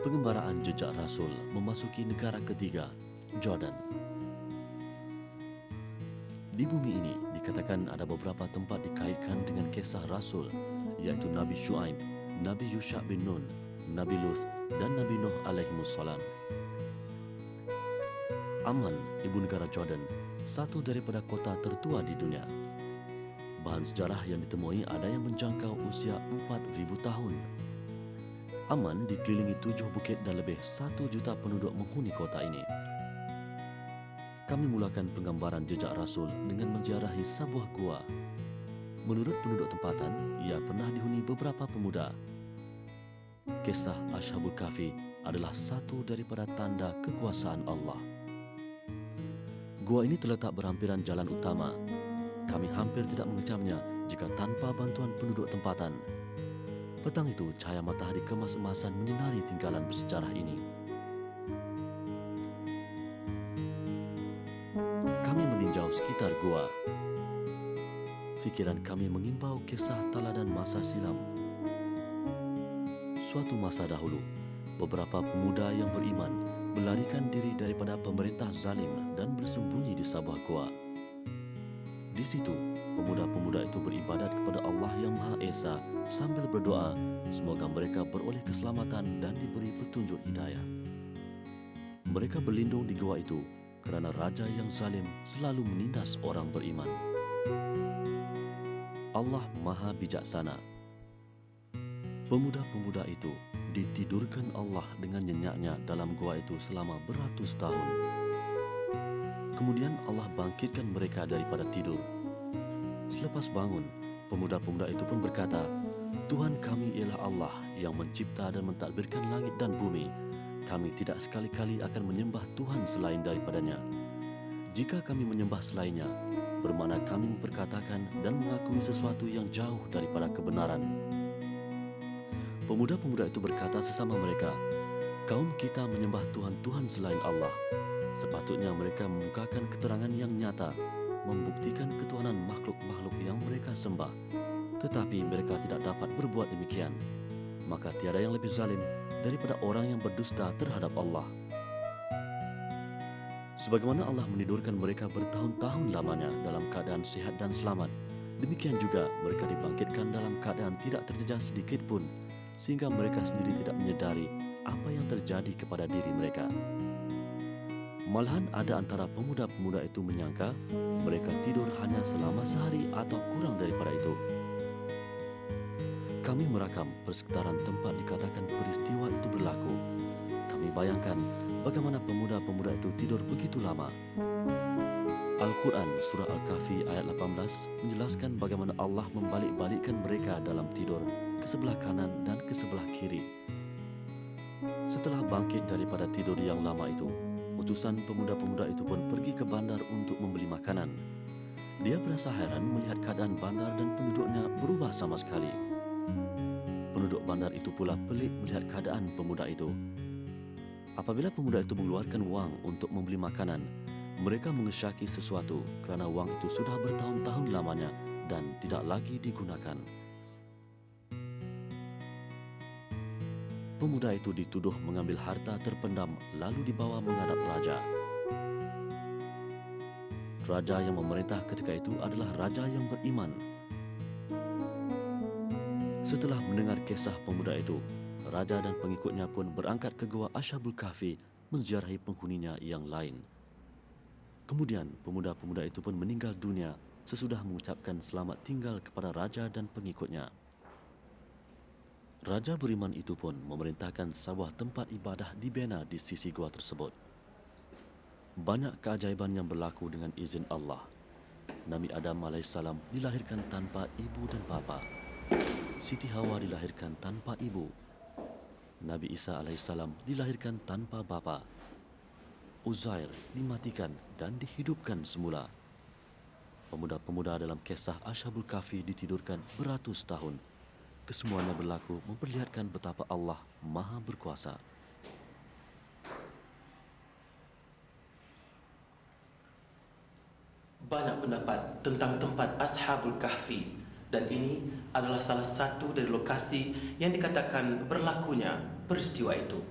Pengembaraan jejak Rasul memasuki negara ketiga, Jordan. Di bumi ini dikatakan ada beberapa tempat dikaitkan dengan kisah Rasul, iaitu Nabi Shu'aib, Nabi Yusha' bin Nun, Nabi Luth dan Nabi Nuh alaihimussalam. Amman, ibu negara Jordan, satu daripada kota tertua di dunia. Bahan sejarah yang ditemui ada yang menjangkau usia 4,000 tahun. Amman dikelilingi 7 bukit dan lebih 1 juta penduduk menghuni kota ini. Kami mulakan penggambaran jejak Rasul dengan menziarahi sebuah gua. Menurut penduduk tempatan, ia pernah dihuni beberapa pemuda. Kisah Ashabul Kahfi adalah satu daripada tanda kekuasaan Allah. Gua ini terletak berhampiran jalan utama. Kami hampir tidak mengecamnya jika tanpa bantuan penduduk tempatan. Petang itu, cahaya matahari kemas-emasan menyinari tinggalan bersejarah ini. Kami meninjau sekitar gua. Fikiran kami mengimbau kisah teladan masa silam. Suatu masa dahulu, beberapa pemuda yang beriman melarikan diri daripada pemerintah zalim dan bersembunyi di sebuah gua. Di situ, pemuda-pemuda itu beribadat kepada Allah yang Maha Esa sambil berdoa semoga mereka beroleh keselamatan dan diberi petunjuk hidayah. Mereka berlindung di gua itu kerana raja yang zalim selalu menindas orang beriman. Allah Maha Bijaksana. Pemuda-pemuda itu ditidurkan Allah dengan nyenyaknya dalam gua itu selama beratus tahun. Kemudian Allah bangkitkan mereka daripada tidur. Selepas bangun, pemuda-pemuda itu pun berkata, Tuhan kami ialah Allah yang mencipta dan mentadbirkan langit dan bumi. Kami tidak sekali-kali akan menyembah Tuhan selain daripadanya. Jika kami menyembah selainnya, bermakna kami memperkatakan dan mengakui sesuatu yang jauh daripada kebenaran. Pemuda-pemuda itu berkata sesama mereka, kaum kita menyembah Tuhan-Tuhan selain Allah. Sepatutnya mereka membukakan keterangan yang nyata, membuktikan ketuhanan makhluk-makhluk yang mereka sembah. Tetapi mereka tidak dapat berbuat demikian. Maka tiada yang lebih zalim daripada orang yang berdusta terhadap Allah. Sebagaimana Allah menidurkan mereka bertahun-tahun lamanya dalam keadaan sihat dan selamat, demikian juga mereka dibangkitkan dalam keadaan tidak terjejas sedikit pun, sehingga mereka sendiri tidak menyedari apa yang terjadi kepada diri mereka. Malahan ada antara pemuda-pemuda itu menyangka mereka tidur hanya selama sehari atau kurang daripada itu. Kami merakam persekitaran tempat dikatakan peristiwa itu berlaku. Kami bayangkan bagaimana pemuda-pemuda itu tidur begitu lama. Al-Quran Surah Al-Kahfi ayat 18 menjelaskan bagaimana Allah membalik-balikkan mereka dalam tidur ke sebelah kanan dan ke sebelah kiri. Setelah bangkit daripada tidur yang lama itu, utusan pemuda-pemuda itu pun pergi ke bandar untuk membeli makanan. Dia berasa heran melihat keadaan bandar dan penduduknya berubah sama sekali. Penduduk bandar itu pula pelik melihat keadaan pemuda itu. Apabila pemuda itu mengeluarkan wang untuk membeli makanan, mereka mengesyaki sesuatu kerana wang itu sudah bertahun-tahun lamanya dan tidak lagi digunakan. Pemuda itu dituduh mengambil harta terpendam lalu dibawa menghadap raja. Raja yang memerintah ketika itu adalah raja yang beriman. Setelah mendengar kisah pemuda itu, raja dan pengikutnya pun berangkat ke gua Ashabul Kahfi menziarahi penghuninya yang lain. Kemudian pemuda-pemuda itu pun meninggal dunia sesudah mengucapkan selamat tinggal kepada raja dan pengikutnya. Raja beriman itu pun memerintahkan sebuah tempat ibadah dibina di sisi gua tersebut. Banyak keajaiban yang berlaku dengan izin Allah. Nabi Adam AS dilahirkan tanpa ibu dan bapa. Siti Hawa dilahirkan tanpa ibu. Nabi Isa AS dilahirkan tanpa bapa. Uzair dimatikan dan dihidupkan semula. Pemuda-pemuda dalam kisah Ashabul Kahfi ditidurkan beratus tahun. Kesemuanya berlaku memperlihatkan betapa Allah Maha Berkuasa. Banyak pendapat tentang tempat Ashabul Kahfi, dan ini adalah salah satu dari lokasi yang dikatakan berlakunya peristiwa itu.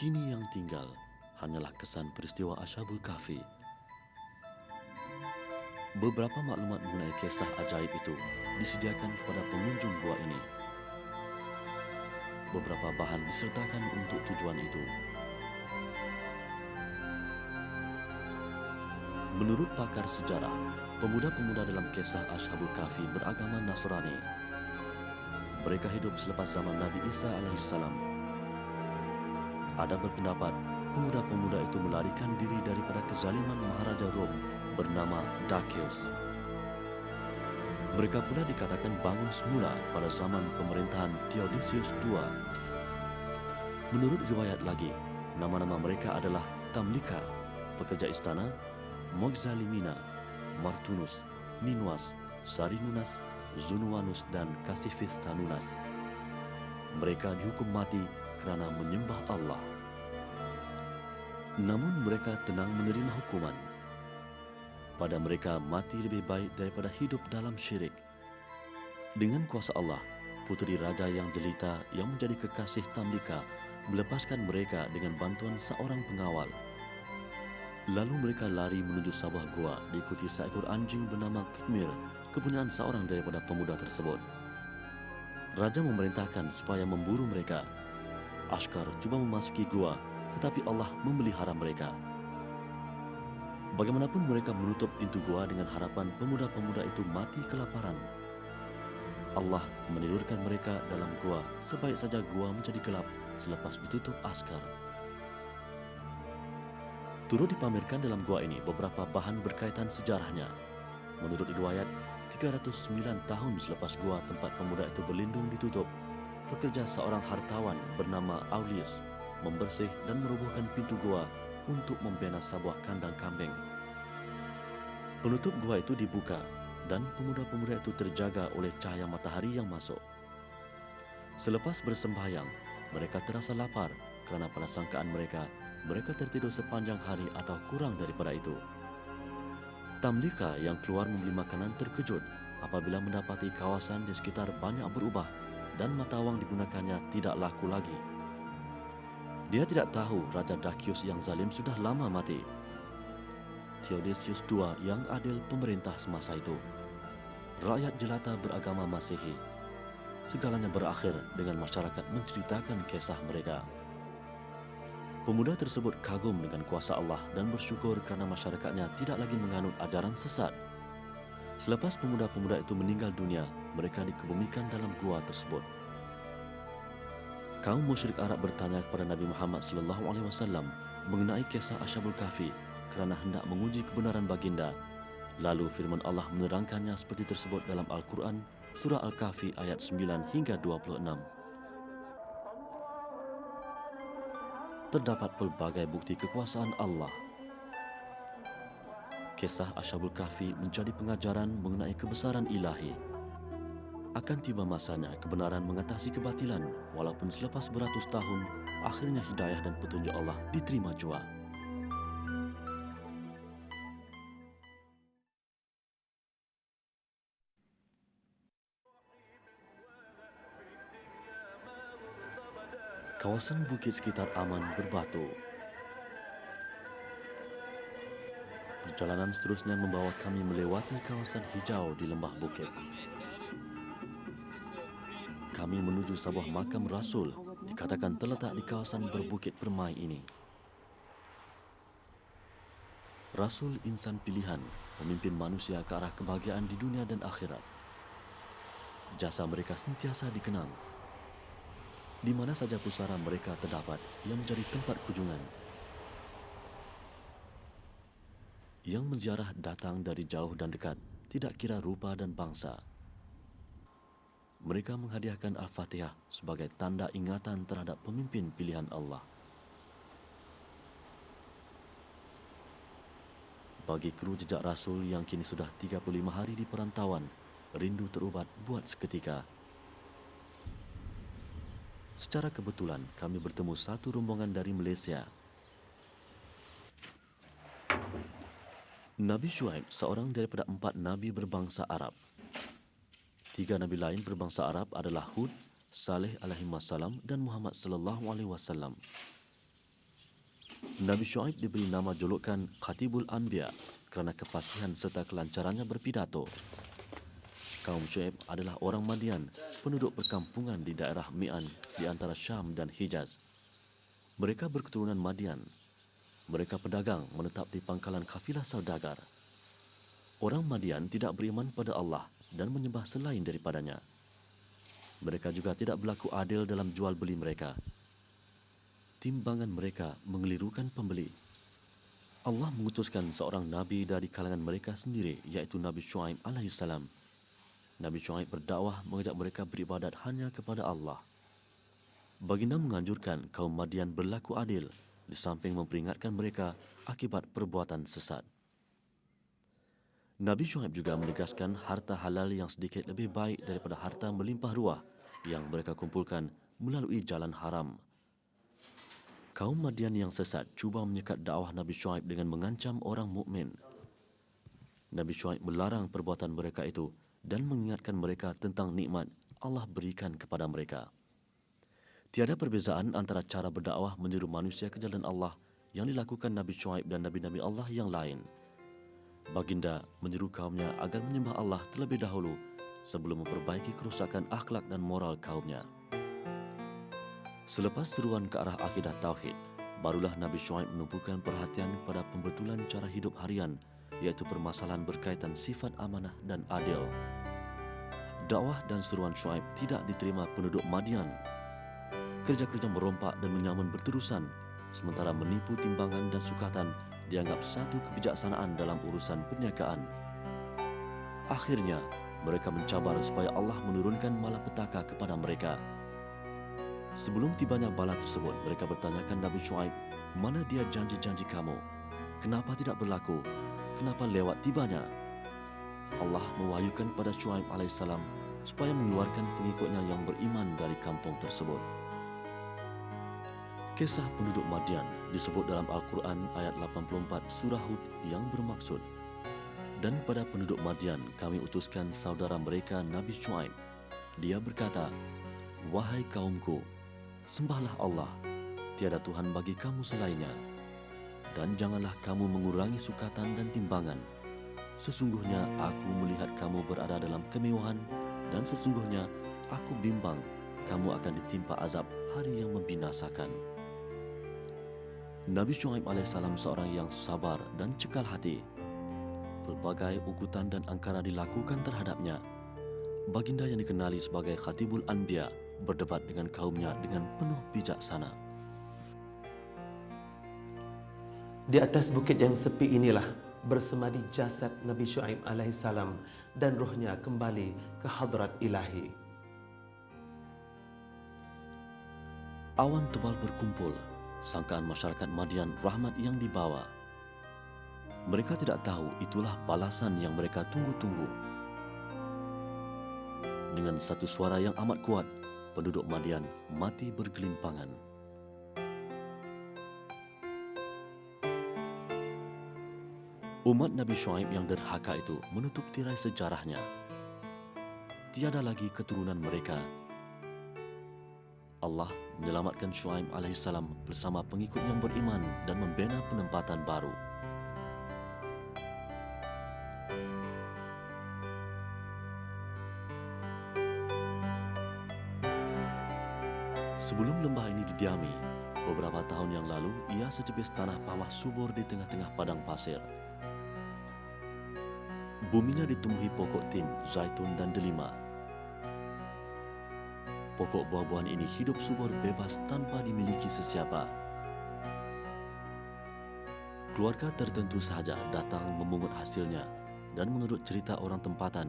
Kini yang tinggal hanyalah kesan peristiwa Ashabul Kahfi. Beberapa maklumat mengenai kisah ajaib itu disediakan kepada pengunjung gua ini. Beberapa bahan disertakan untuk tujuan itu. Menurut pakar sejarah, pemuda-pemuda dalam kisah Ashabul Kahfi beragama Nasrani. Mereka hidup selepas zaman Nabi Isa alaihissalam. Ada berpendapat, pemuda-pemuda itu melarikan diri daripada kezaliman Maharaja Rom bernama Dakius. Mereka pula dikatakan bangun semula pada zaman pemerintahan Theodosius II. Menurut riwayat lagi, nama-nama mereka adalah Tamlika, pekerja istana, Moixalimina, Martunus, Ninuas, Sarinunas, Zunuanus dan Kasifithtanunas. Mereka dihukum mati kerana menyembah Allah. Namun mereka tenang menerima hukuman. Pada mereka mati lebih baik daripada hidup dalam syirik. Dengan kuasa Allah, puteri raja yang jelita yang menjadi kekasih Tamlika melepaskan mereka dengan bantuan seorang pengawal. Lalu mereka lari menuju sebuah gua diikuti seekor anjing bernama Kitmir, kepunyaan seorang daripada pemuda tersebut. Raja memerintahkan supaya memburu mereka. Askar cuba memasuki gua, tetapi Allah memelihara mereka. Bagaimanapun mereka menutup pintu gua dengan harapan pemuda-pemuda itu mati kelaparan. Allah menidurkan mereka dalam gua sebaik saja gua menjadi gelap selepas ditutup askar. Turut dipamerkan dalam gua ini beberapa bahan berkaitan sejarahnya. Menurut riwayat, 309 tahun selepas gua tempat pemuda itu berlindung ditutup, bekerja seorang hartawan bernama Aulius membersih dan merobohkan pintu gua untuk membina sebuah kandang kambing. Penutup gua itu dibuka dan pemuda-pemuda itu terjaga oleh cahaya matahari yang masuk. Selepas bersembahyang, mereka terasa lapar kerana pada sangkaan mereka tertidur sepanjang hari atau kurang daripada itu. Tamlika yang keluar membeli makanan terkejut apabila mendapati kawasan di sekitar banyak berubah dan mata wang digunakannya tidak laku lagi. Dia tidak tahu Raja Dakius yang zalim sudah lama mati. Theodosius II yang adil pemerintah semasa itu. Rakyat jelata beragama Masehi. Segalanya berakhir dengan masyarakat menceritakan kisah mereka. Pemuda tersebut kagum dengan kuasa Allah dan bersyukur kerana masyarakatnya tidak lagi menganut ajaran sesat. Selepas pemuda-pemuda itu meninggal dunia, mereka dikebumikan dalam gua tersebut. Kaum musyrik Arab bertanya kepada Nabi Muhammad SAW mengenai kisah Ashabul Kahfi kerana hendak menguji kebenaran baginda. Lalu firman Allah menerangkannya seperti tersebut dalam Al-Quran, surah Al-Kahfi ayat 9 hingga 26. Terdapat pelbagai bukti kekuasaan Allah. Kisah Ashabul Kahfi menjadi pengajaran mengenai kebesaran ilahi. Akan tiba masanya kebenaran mengatasi kebatilan, walaupun selepas beratus tahun, akhirnya hidayah dan petunjuk Allah diterima jua. Kawasan bukit sekitar aman berbatu. Perjalanan seterusnya membawa kami melewati kawasan hijau di lembah bukit. Kami menuju sebuah makam Rasul, dikatakan terletak di kawasan berbukit permai ini. Rasul insan pilihan, memimpin manusia ke arah kebahagiaan di dunia dan akhirat. Jasa mereka sentiasa dikenang. Di mana saja pusara mereka terdapat yang menjadi tempat kunjungan. Yang menziarah datang dari jauh dan dekat, tidak kira rupa dan bangsa. Mereka menghadiahkan Al-Fatihah sebagai tanda ingatan terhadap pemimpin pilihan Allah. Bagi kru jejak Rasul yang kini sudah 35 hari di perantauan, rindu terubat buat seketika. Secara kebetulan, kami bertemu satu rombongan dari Malaysia. Nabi Syuaib, seorang daripada 4 nabi berbangsa Arab. 3 nabi lain berbangsa Arab adalah Hud, Saleh alaihi wassalam dan Muhammad sallallahu alaihi wasallam. Nabi Syuaib diberi nama julukan Khatibul Anbiya kerana kefasihan serta kelancarannya berpidato. Kaum Syuaib adalah orang Madian, penduduk perkampungan di daerah Mi'an di antara Syam dan Hijaz. Mereka berketurunan Madian. Mereka pedagang menetap di pangkalan kafilah saudagar. Orang Madian tidak beriman pada Allah dan menyembah selain daripadanya. Mereka juga tidak berlaku adil dalam jual beli mereka. Timbangan mereka mengelirukan pembeli. Allah mengutuskan seorang Nabi dari kalangan mereka sendiri, iaitu Nabi Syuaib alaihissalam. Nabi Syuaib berdakwah mengajak mereka beribadat hanya kepada Allah. Baginda menganjurkan kaum Madian berlaku adil di samping memperingatkan mereka akibat perbuatan sesat. Nabi Syuaib juga menegaskan harta halal yang sedikit lebih baik daripada harta melimpah ruah yang mereka kumpulkan melalui jalan haram. Kaum Madian yang sesat cuba menyekat dakwah Nabi Syuaib dengan mengancam orang mukmin. Nabi Syuaib melarang perbuatan mereka itu dan mengingatkan mereka tentang nikmat Allah berikan kepada mereka. Tiada perbezaan antara cara berdakwah menyeru manusia ke jalan Allah yang dilakukan Nabi Syuaib dan Nabi-Nabi Allah yang lain. Baginda menyeru kaumnya agar menyembah Allah terlebih dahulu sebelum memperbaiki kerusakan akhlak dan moral kaumnya. Selepas seruan ke arah akidah tauhid, barulah Nabi Syuaib menumpukan perhatian pada pembetulan cara hidup harian, iaitu permasalahan berkaitan sifat amanah dan adil. Dakwah dan seruan Syuaib tidak diterima penduduk Madian. Kerja-kerja merompak dan menyamun berterusan, sementara menipu timbangan dan sukatan dianggap satu kebijaksanaan dalam urusan perniagaan. Akhirnya, mereka mencabar supaya Allah menurunkan malapetaka kepada mereka. Sebelum tibanya bala tersebut, mereka bertanyakan Nabi Syuaib, mana dia janji-janji kamu? Kenapa tidak berlaku? Kenapa lewat tibanya? Allah mewahyukan pada Syuaib alaihissalam supaya mengeluarkan pengikutnya yang beriman dari kampung tersebut. Kisah penduduk Madian disebut dalam Al-Quran ayat 84 surah Hud yang bermaksud, dan pada penduduk Madian kami utuskan saudara mereka Nabi Syuaib. Dia berkata, wahai kaumku, sembahlah Allah, tiada Tuhan bagi kamu selainnya. Dan janganlah kamu mengurangi sukatan dan timbangan. Sesungguhnya aku melihat kamu berada dalam kemewahan, dan sesungguhnya aku bimbang kamu akan ditimpa azab hari yang membinasakan. Nabi Syuaib alaihissalam seorang yang sabar dan cekal hati. Pelbagai ugutan dan angkara dilakukan terhadapnya. Baginda yang dikenali sebagai Khatibul Anbiya berdebat dengan kaumnya dengan penuh bijaksana. Di atas bukit yang sepi inilah bersemadi jasad Nabi Syuaib alaihissalam dan rohnya kembali ke hadrat ilahi. Awan tebal berkumpul, sangkaan masyarakat Madian rahmat yang dibawa. Mereka tidak tahu itulah balasan yang mereka tunggu-tunggu. Dengan satu suara yang amat kuat, penduduk Madian mati bergelimpangan. Umat Nabi Syuaib yang derhaka itu menutup tirai sejarahnya. Tiada lagi keturunan mereka. Allah menyelamatkan Syuaib alaihissalam bersama pengikut yang beriman dan membina penempatan baru. Sebelum lembah ini didiami, beberapa tahun yang lalu ia secebis tanah pamah subur di tengah-tengah padang pasir. Buminya ditumbuhi pokok tin, zaitun dan delima. Pokok buah-buahan ini hidup subur bebas tanpa dimiliki sesiapa. Keluarga tertentu sahaja datang memungut hasilnya, dan menurut cerita orang tempatan,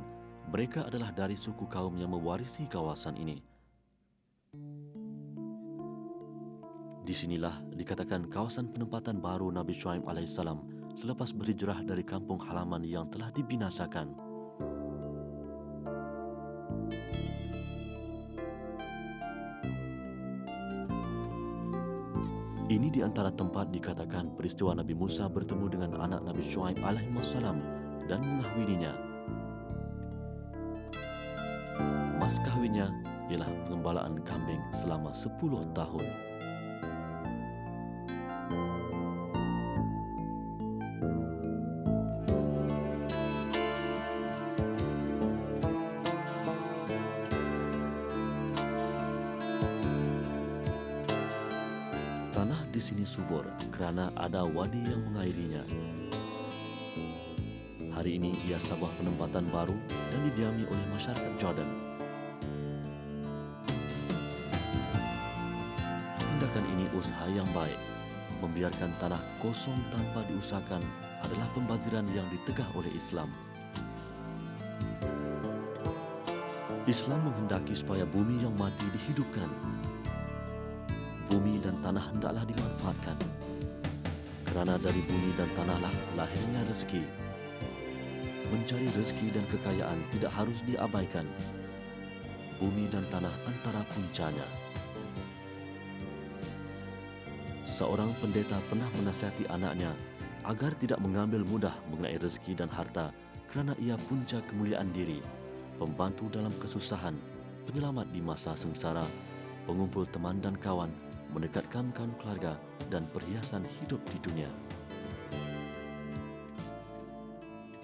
mereka adalah dari suku kaum yang mewarisi kawasan ini. Di sinilah dikatakan kawasan penempatan baru Nabi Syuaib alaihissalam selepas berhijrah dari kampung halaman yang telah dibinasakan. Ini di antara tempat dikatakan peristiwa Nabi Musa bertemu dengan anak Nabi Syuaib alaihissalam dan mengahwininya. Mas kahwinnya ialah pengembalaan kambing selama 10 tahun. di sini subur kerana ada wadi yang mengairinya. Hari ini ia sebuah penempatan baru dan didiami oleh masyarakat Jordan. Tindakan ini usaha yang baik. Membiarkan tanah kosong tanpa diusahakan adalah pembaziran yang ditegah oleh Islam. Islam menghendaki supaya bumi yang mati dihidupkan. Bumi dan tanah hendaklah dimanfaatkan. Kerana dari bumi dan tanahlah lahirnya rezeki. Mencari rezeki dan kekayaan tidak harus diabaikan. Bumi dan tanah antara puncanya. Seorang pendeta pernah menasihati anaknya agar tidak mengambil mudah mengenai rezeki dan harta kerana ia punca kemuliaan diri, pembantu dalam kesusahan, penyelamat di masa sengsara, pengumpul teman dan kawan, mendekatkan kaum keluarga dan perhiasan hidup di dunia.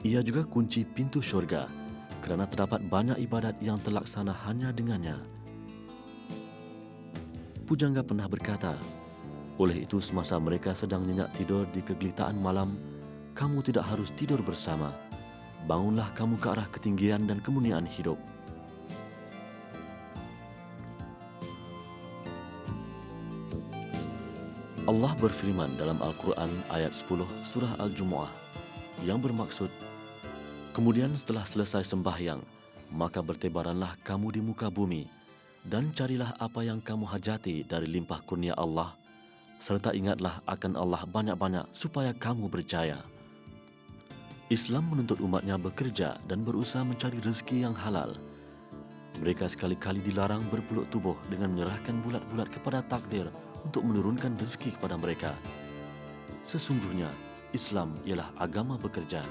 Ia juga kunci pintu syurga kerana terdapat banyak ibadat yang terlaksana hanya dengannya. Pujangga pernah berkata, oleh itu semasa mereka sedang nyenyak tidur di kegelitaan malam, kamu tidak harus tidur bersama. Bangunlah kamu ke arah ketinggian dan kemuliaan hidup. Allah berfirman dalam Al-Quran ayat 10 surah Al-Jumu'ah yang bermaksud, kemudian setelah selesai sembahyang, maka bertebaranlah kamu di muka bumi dan carilah apa yang kamu hajati dari limpah kurnia Allah, serta ingatlah akan Allah banyak-banyak supaya kamu berjaya. Islam menuntut umatnya bekerja dan berusaha mencari rezeki yang halal. Mereka sekali-kali dilarang berpeluk tubuh dengan menyerahkan bulat-bulat kepada takdir untuk menurunkan rezeki kepada mereka. Sesungguhnya, Islam ialah agama bekerja.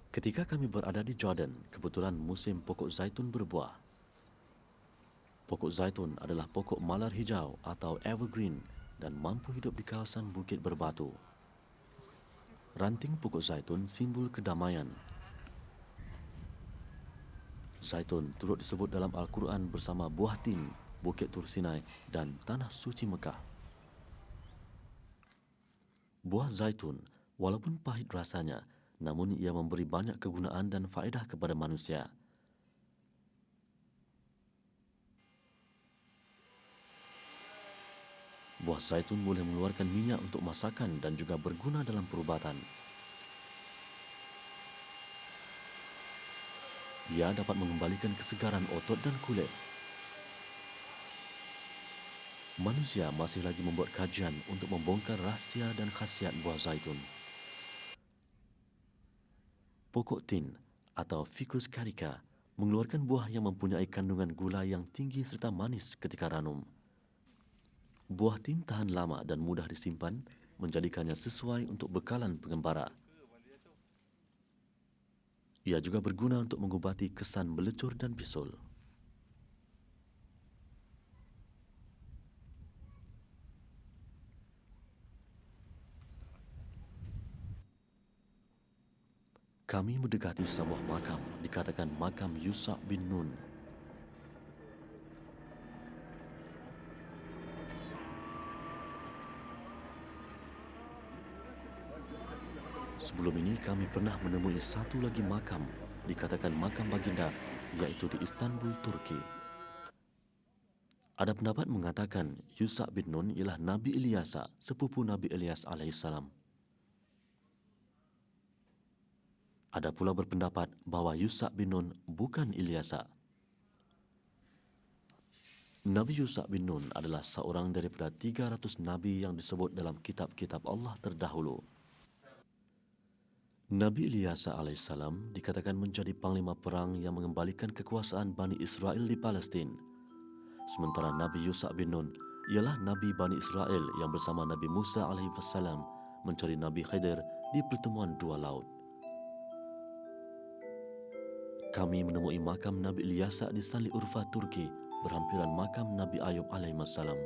Ketika kami berada di Jordan, kebetulan musim pokok zaitun berbuah. Pokok zaitun adalah pokok malar hijau atau evergreen dan mampu hidup di kawasan bukit berbatu. Ranting pokok zaitun simbol kedamaian. Zaitun turut disebut dalam Al-Quran bersama buah tin, Bukit Tur Sinai dan Tanah Suci Mekah. Buah zaitun, walaupun pahit rasanya, namun ia memberi banyak kegunaan dan faedah kepada manusia. Buah zaitun boleh mengeluarkan minyak untuk masakan dan juga berguna dalam perubatan. Ia dapat mengembalikan kesegaran otot dan kulit. Manusia masih lagi membuat kajian untuk membongkar rahsia dan khasiat buah zaitun. Pokok tin atau Ficus carica mengeluarkan buah yang mempunyai kandungan gula yang tinggi serta manis ketika ranum. Buah tin tahan lama dan mudah disimpan, menjadikannya sesuai untuk bekalan pengembara. Ia juga berguna untuk mengubati kesan melecur dan bisul. Kami mendekati sebuah makam, dikatakan makam Yusa' bin Nun. Sebelum ini kami pernah menemui satu lagi makam, dikatakan makam baginda, iaitu di Istanbul, Turki. Ada pendapat mengatakan Yusa' bin Nun ialah Nabi Ilyasa, sepupu Nabi Ilyas alaihissalam. Ada pula berpendapat bahawa Yusa' bin Nun bukan Ilyasa. Nabi Yusa' bin Nun adalah seorang daripada 300 Nabi yang disebut dalam kitab-kitab Allah terdahulu. Nabi Ilyasa alaihissalam dikatakan menjadi panglima perang yang mengembalikan kekuasaan Bani Israel di Palestin. Sementara Nabi Yusa' bin Nun ialah Nabi Bani Israel yang bersama Nabi Musa alaihissalam mencari Nabi Khidir di pertemuan dua laut. Kami menemui makam Nabi Ilyasa di Sanli Urfa, Turki, berhampiran makam Nabi Ayub alaihissalam.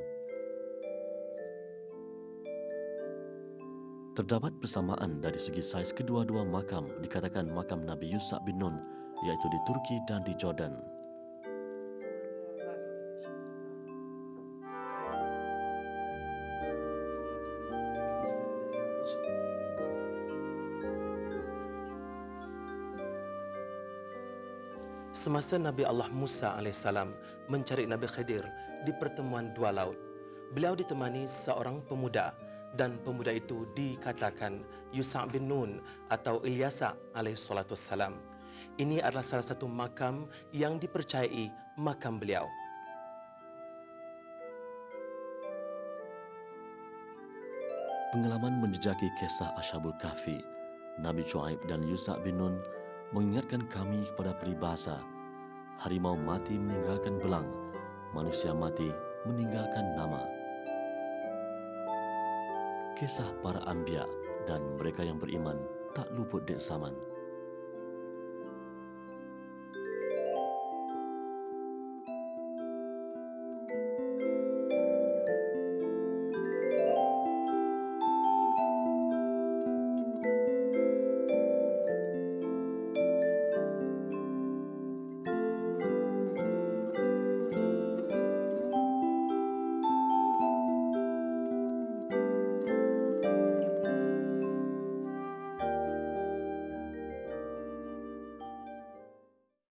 Terdapat persamaan dari segi saiz kedua-dua makam, dikatakan makam Nabi Yusa' bin Nun, iaitu di Turki dan di Jordan. Semasa Nabi Allah Musa AS mencari Nabi Khidir di pertemuan dua laut, beliau ditemani seorang pemuda dan pemuda itu dikatakan Yusa' bin Nun atau Ilyasa AS. Ini adalah salah satu makam yang dipercayai makam beliau. Pengalaman menjejaki kisah Ashabul Kahfi, Nabi Shu'aib dan Yusa' bin Nun mengingatkan kami kepada peribahasa, harimau mati meninggalkan belang, manusia mati meninggalkan nama. Kisah para anbiya dan mereka yang beriman tak luput dari zaman.